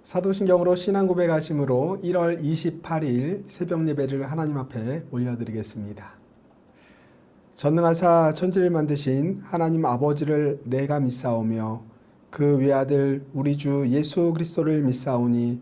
사도신경으로 신앙 고백하심으로 1월 28일 새벽 예배를 하나님 앞에 올려드리겠습니다. 전능하사 천지를 만드신 하나님 아버지를 내가 믿사오며 그 외아들 우리 주 예수 그리스도를 믿사오니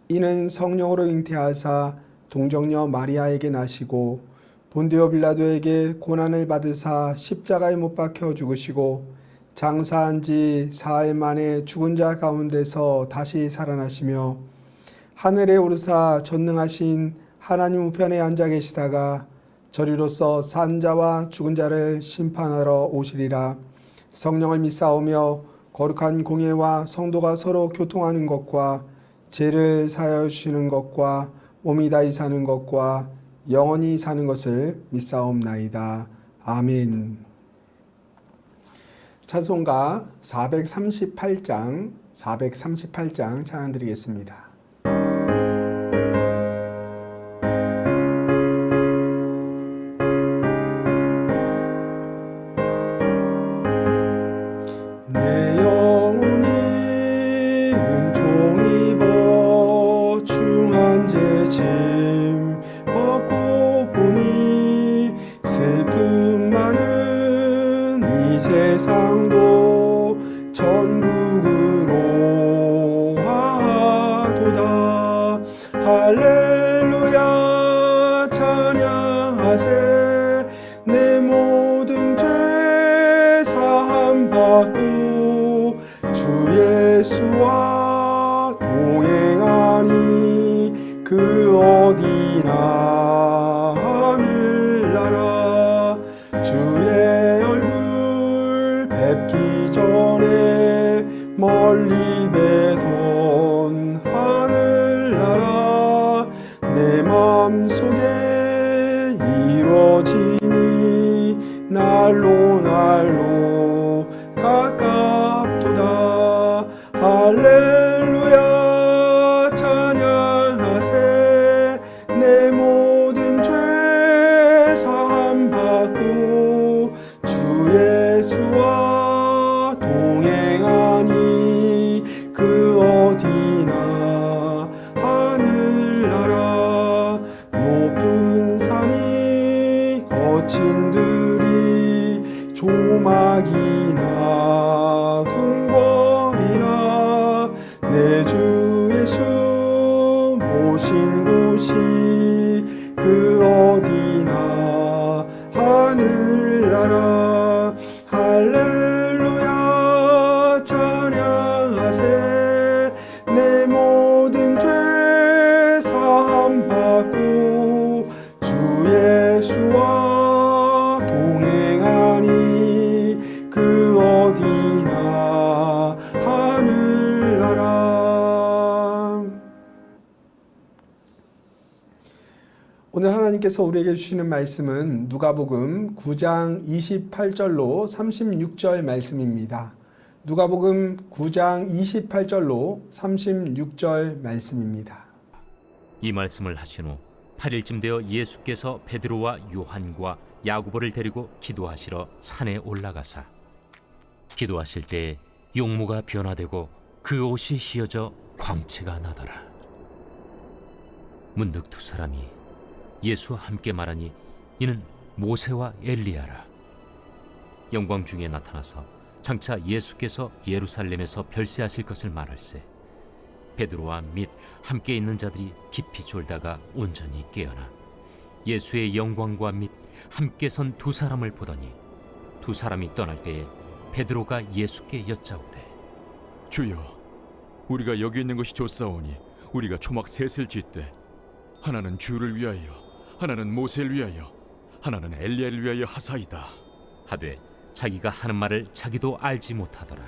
이는 성령으로 잉태하사 동정녀 마리아에게 나시고 본디오 빌라도에게 고난을 받으사 십자가에 못 박혀 죽으시고 장사한 지 4일 만에 죽은 자 가운데서 다시 살아나시며 하늘에 오르사 전능하신 하나님 우편에 앉아 계시다가 저리로서 산 자와 죽은 자를 심판하러 오시리라. 성령을 믿사오며 거룩한 공예와 성도가 서로 교통하는 것과 죄를 사하여 주시는 것과 몸이 다히 사는 것과 영원히 사는 것을 믿사옵나이다. 아멘. 찬송가 438장 찬양 드리겠습니다. 내 영혼이 은총 입어 중한 죄짐 벗고 보니 슬픔 많은 이 세상도 천국으로 하도다. 할렐루야 찬양하세. 내 모든 죄 사함 받고 주 예수와 동행하니 그 어디나 하늘나라. 주의 얼굴 뵙기 전에 멀리 뵈던 하늘나라. 내 맘속에 이루어지니 날로 가깝도다. 할렐루야 찬양하세. 내 모든 죄 사함 받고 주 예수와 동행하니 그 어디나 하늘나라. 높은 산이 거친 들이 조막이나 궁궐이나 내 주 예수 모신 곳이 그 어디나 하늘나라. 할렐루야 찬양하세. 내 모든 죄 사함 받고 주 예수와 동행하니 그 어디나 하늘나라. 오늘 하나님께서 우리에게 주시는 말씀은 누가복음 9장 28절로 36절 말씀입니다. 누가복음 9장 28절로 36절 말씀입니다. 이 말씀을 하신 후 8일쯤 되어 예수께서 베드로와 요한과 야고보를 데리고 기도하시러 산에 올라가사 기도하실 때에 용모가 변화되고 그 옷이 휘어져 광채가 나더라. 문득 두 사람이 예수와 함께 말하니 이는 모세와 엘리야라. 영광 중에 나타나서 장차 예수께서 예루살렘에서 별세하실 것을 말할세 베드로와 및 함께 있는 자들이 깊이 졸다가 온전히 깨어나 예수의 영광과 및 함께 선 두 사람을 보더니 두 사람이 떠날 때에 베드로가 예수께 여짜오되 주여, 우리가 여기 있는 것이 좋사오니 우리가 초막 셋을 짓되 하나는 주를 위하여, 하나는 모세를 위하여, 하나는 엘리야를 위하여 하사이다 하되 자기가 하는 말을 자기도 알지 못하더라.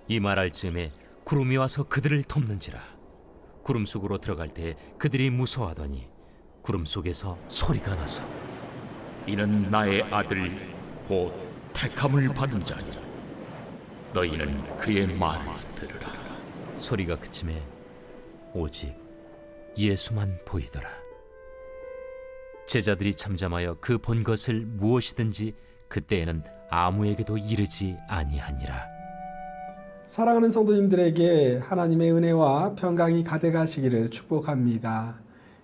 이 말할 즈음에 구름이 와서 그들을 덮는지라. 구름 속으로 들어갈 때 그들이 무서워하더니 구름 속에서 소리가 나서 이는 나의 아들 곧 택함을 받은 자니 너희는 그의 말을 들으라. 소리가 그침에 오직 예수만 보이더라. 제자들이 잠잠하여 그 본 것을 무엇이든지 그때에는 아무에게도 이르지 아니하니라. 사랑하는 성도님들에게 하나님의 은혜와 평강이 가득하시기를 축복합니다.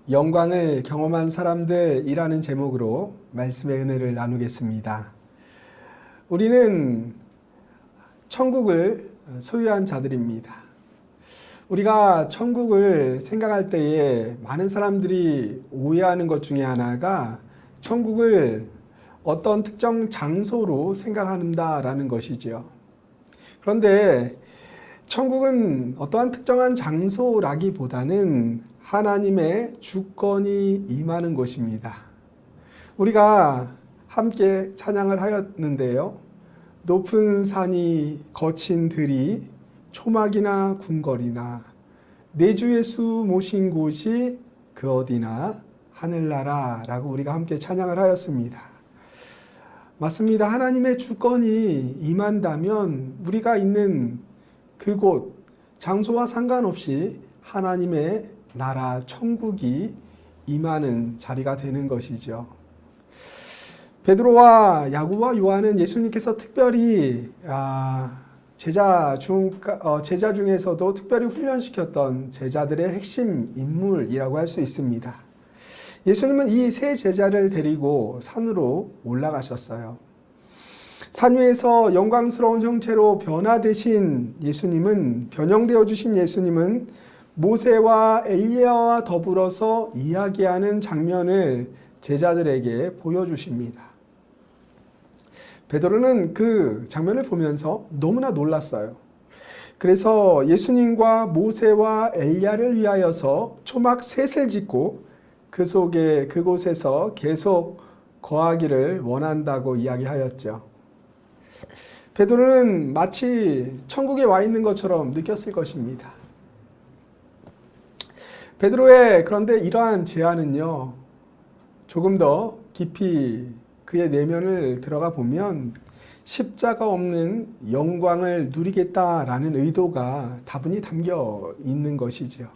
영광을 경험한 사람들이라는 제목으로 말씀의 은혜를 나누겠습니다. 우리는 천국을 소유한 자들입니다. 우리가 천국을 생각할 때에 많은 사람들이 오해하는 것 중에 하나가 천국을 어떤 특정 장소로 생각한다라는 것이죠. 그런데 천국은 어떠한 특정한 장소라기보다는 하나님의 주권이 임하는 곳입니다. 우리가 함께 찬양을 하였는데요. 높은 산이 거친 들이 초막이나 궁궐이나 내 주 예수 모신 곳이 그 어디나 하늘나라라고 우리가 함께 찬양을 하였습니다. 맞습니다. 하나님의 주권이 임한다면 우리가 있는 그곳, 장소와 상관없이 하나님의 나라, 천국이 임하는 자리가 되는 것이죠. 베드로와 야고보와 요한은 예수님께서 특별히 제자 중에서도 특별히 훈련시켰던 제자들의 핵심 인물이라고 할 수 있습니다. 예수님은 이 세 제자를 데리고 산으로 올라가셨어요. 산 위에서 영광스러운 형체로 변화되신 예수님은, 변형되어 주신 예수님은 모세와 엘리야와 더불어서 이야기하는 장면을 제자들에게 보여주십니다. 베드로는 그 장면을 보면서 너무나 놀랐어요. 그래서 예수님과 모세와 엘리야를 위하여서 초막 셋을 짓고 그곳에서 계속 거하기를 원한다고 이야기하였죠. 베드로는 마치 천국에 와 있는 것처럼 느꼈을 것입니다. 베드로의 그런데 이러한 제안은요, 조금 더 깊이 그의 내면을 들어가 보면 십자가 없는 영광을 누리겠다라는 의도가 다분히 담겨 있는 것이죠.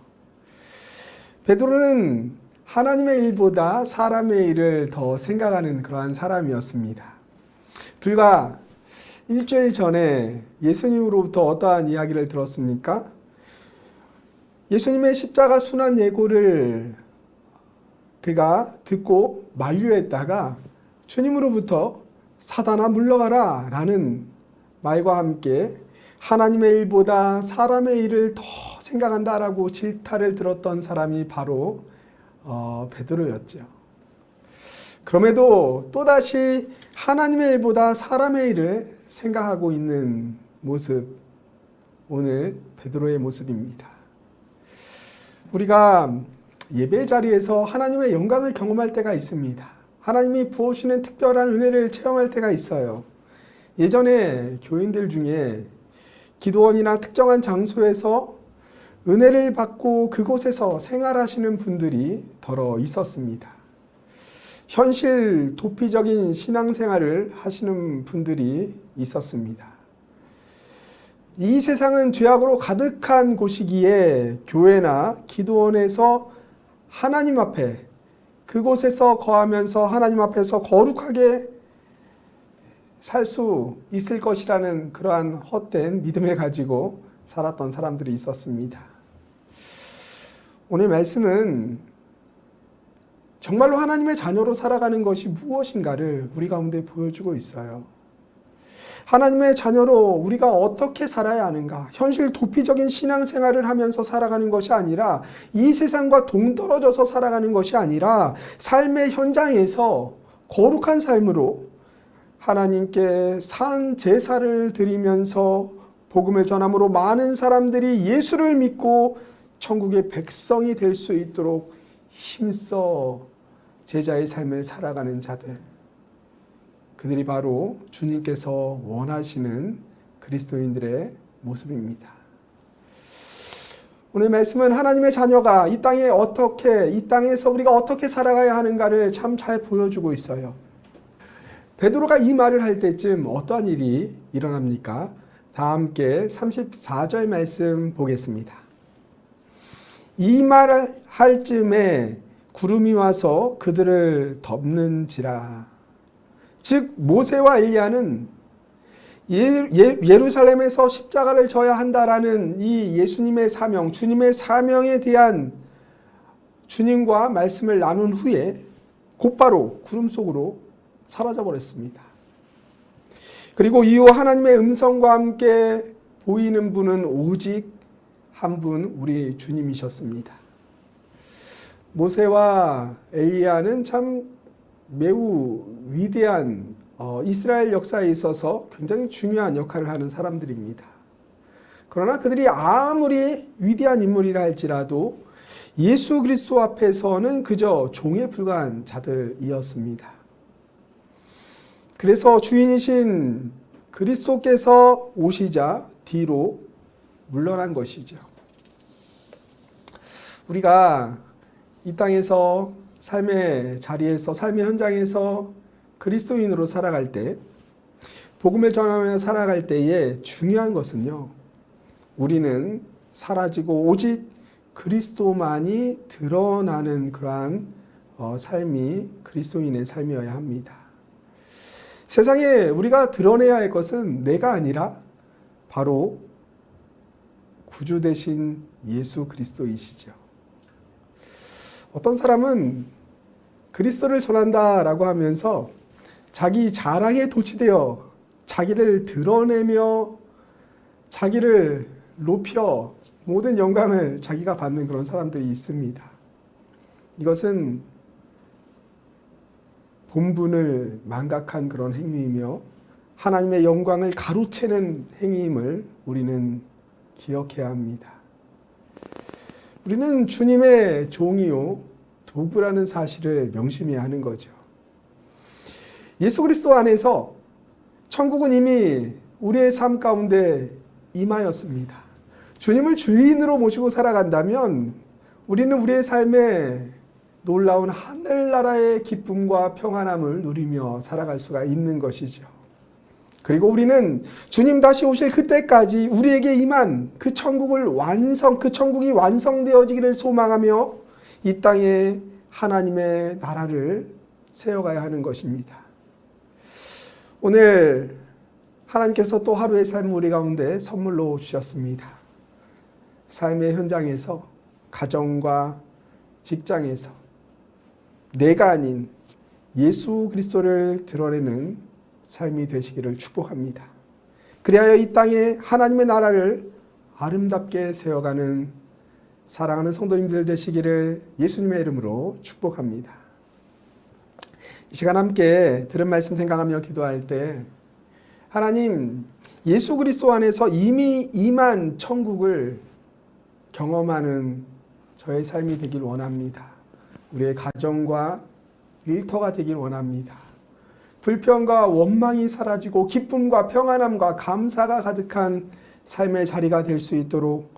베드로는 하나님의 일보다 사람의 일을 더 생각하는 그러한 사람이었습니다. 불과 일주일 전에 예수님으로부터 어떠한 이야기를 들었습니까? 예수님의 십자가 순환 예고를 그가 듣고 만류했다가 주님으로부터 사단아 물러가라 라는 말과 함께 하나님의 일보다 사람의 일을 더 생각한다라고 질타를 들었던 사람이 바로 베드로였죠. 그럼에도 또다시 하나님의 일보다 사람의 일을 생각하고 있는 모습, 오늘 베드로의 모습입니다. 우리가 예배 자리에서 하나님의 영광을 경험할 때가 있습니다. 하나님이 부어주시는 특별한 은혜를 체험할 때가 있어요. 예전에 교인들 중에 기도원이나 특정한 장소에서 은혜를 받고 그곳에서 생활하시는 분들이 더러 있었습니다. 현실 도피적인 신앙생활을 하시는 분들이 있었습니다. 이 세상은 죄악으로 가득한 곳이기에 교회나 기도원에서 하나님 앞에, 그곳에서 거하면서 하나님 앞에서 거룩하게 살 수 있을 것이라는 그러한 헛된 믿음을 가지고 살았던 사람들이 있었습니다. 오늘 말씀은 정말로 하나님의 자녀로 살아가는 것이 무엇인가를 우리 가운데 보여주고 있어요. 하나님의 자녀로 우리가 어떻게 살아야 하는가? 현실 도피적인 신앙생활을 하면서 살아가는 것이 아니라, 이 세상과 동떨어져서 살아가는 것이 아니라 삶의 현장에서 거룩한 삶으로 하나님께 산 제사를 드리면서 복음을 전함으로 많은 사람들이 예수를 믿고 천국의 백성이 될 수 있도록 힘써 제자의 삶을 살아가는 자들, 그들이 바로 주님께서 원하시는 그리스도인들의 모습입니다. 오늘 말씀은 하나님의 자녀가 이 땅에서 우리가 어떻게 살아가야 하는가를 참 잘 보여주고 있어요. 베드로가 이 말을 할 때쯤 어떠한 일이 일어납니까? 다 함께 34절 말씀 보겠습니다. 이 말을 할 즈음에 구름이 와서 그들을 덮는지라. 즉 모세와 엘리야는 예루살렘에서 십자가를 져야 한다라는 이 예수님의 사명, 주님의 사명에 대한 주님과 말씀을 나눈 후에 곧바로 구름 속으로 사라져 버렸습니다. 그리고 이후 하나님의 음성과 함께 보이는 분은 오직 한 분, 우리 주님이셨습니다. 모세와 엘리야는 참 매우 위대한 이스라엘 역사에 있어서 굉장히 중요한 역할을 하는 사람들입니다. 그러나 그들이 아무리 위대한 인물이라 할지라도 예수 그리스도 앞에서는 그저 종에 불과한 자들이었습니다. 그래서 주인이신 그리스도께서 오시자 뒤로 물러난 것이죠. 우리가 이 땅에서 삶의 자리에서, 삶의 현장에서 그리스도인으로 살아갈 때, 복음을 전하며 살아갈 때에 중요한 것은요, 우리는 사라지고 오직 그리스도만이 드러나는 그러한 삶이 그리스도인의 삶이어야 합니다. 세상에 우리가 드러내야 할 것은 내가 아니라 바로 구주 되신 예수 그리스도이시죠. 어떤 사람은 그리스도를 전한다라고 하면서 자기 자랑에 도취되어 자기를 드러내며 자기를 높여 모든 영광을 자기가 받는 그런 사람들이 있습니다. 이것은 본분을 망각한 그런 행위이며 하나님의 영광을 가로채는 행위임을 우리는 기억해야 합니다. 우리는 주님의 종이요 도구라는 사실을 명심해야 하는 거죠. 예수 그리스도 안에서 천국은 이미 우리의 삶 가운데 임하였습니다. 주님을 주인으로 모시고 살아간다면 우리는 우리의 삶에 놀라운 하늘나라의 기쁨과 평안함을 누리며 살아갈 수가 있는 것이죠. 그리고 우리는 주님 다시 오실 그때까지 우리에게 임한 그 천국이 완성되어지기를 소망하며 이 땅에 하나님의 나라를 세워가야 하는 것입니다. 오늘 하나님께서 또 하루의 삶을 우리 가운데 선물로 주셨습니다. 삶의 현장에서, 가정과 직장에서 내가 아닌 예수 그리스도를 드러내는 삶이 되시기를 축복합니다. 그리하여 이 땅에 하나님의 나라를 아름답게 세워가는 사랑하는 성도님들 되시기를 예수님의 이름으로 축복합니다. 이 시간 함께 들은 말씀 생각하며 기도할 때 하나님, 예수 그리스도 안에서 이미 임한 천국을 경험하는 저의 삶이 되길 원합니다. 우리의 가정과 일터가 되길 원합니다. 불평과 원망이 사라지고 기쁨과 평안함과 감사가 가득한 삶의 자리가 될 수 있도록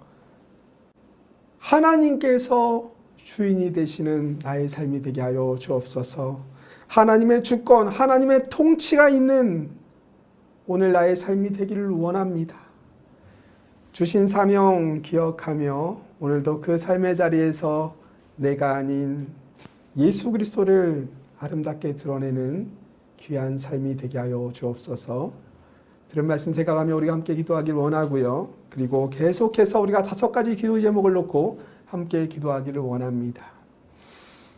하나님께서 주인이 되시는 나의 삶이 되게 하여 주옵소서. 하나님의 주권, 하나님의 통치가 있는 오늘 나의 삶이 되기를 원합니다. 주신 사명 기억하며 오늘도 그 삶의 자리에서 내가 아닌 예수 그리스도를 아름답게 드러내는 귀한 삶이 되게 하여 주옵소서. 들은 말씀 생각하며 우리가 함께 기도하길 원하고요. 그리고 계속해서 우리가 5가지 기도 제목을 놓고 함께 기도하기를 원합니다.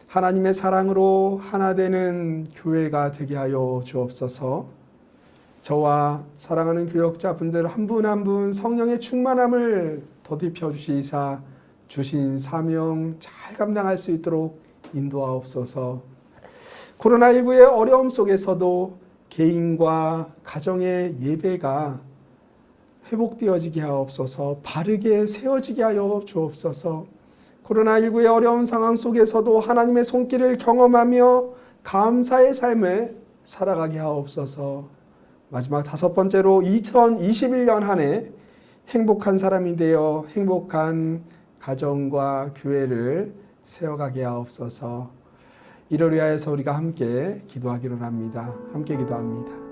하나님의 사랑으로 하나 되는 교회가 되게 하여 주옵소서. 저와 사랑하는 교역자분들 한 분 한 분 성령의 충만함을 더딥혀 주시사 주신 사명 잘 감당할 수 있도록 인도하옵소서. 코로나19의 어려움 속에서도 개인과 가정의 예배가 회복되어지게 하옵소서. 바르게 세워지게 하여 주옵소서. 코로나19의 어려운 상황 속에서도 하나님의 손길을 경험하며 감사의 삶을 살아가게 하옵소서. 마지막 5번째로 2021년 한 해 행복한 사람이 되어 행복한 가정과 교회를 세워가게 하옵소서. 이를 위하여서 우리가 함께 기도하기로 합니다. 함께 기도합니다.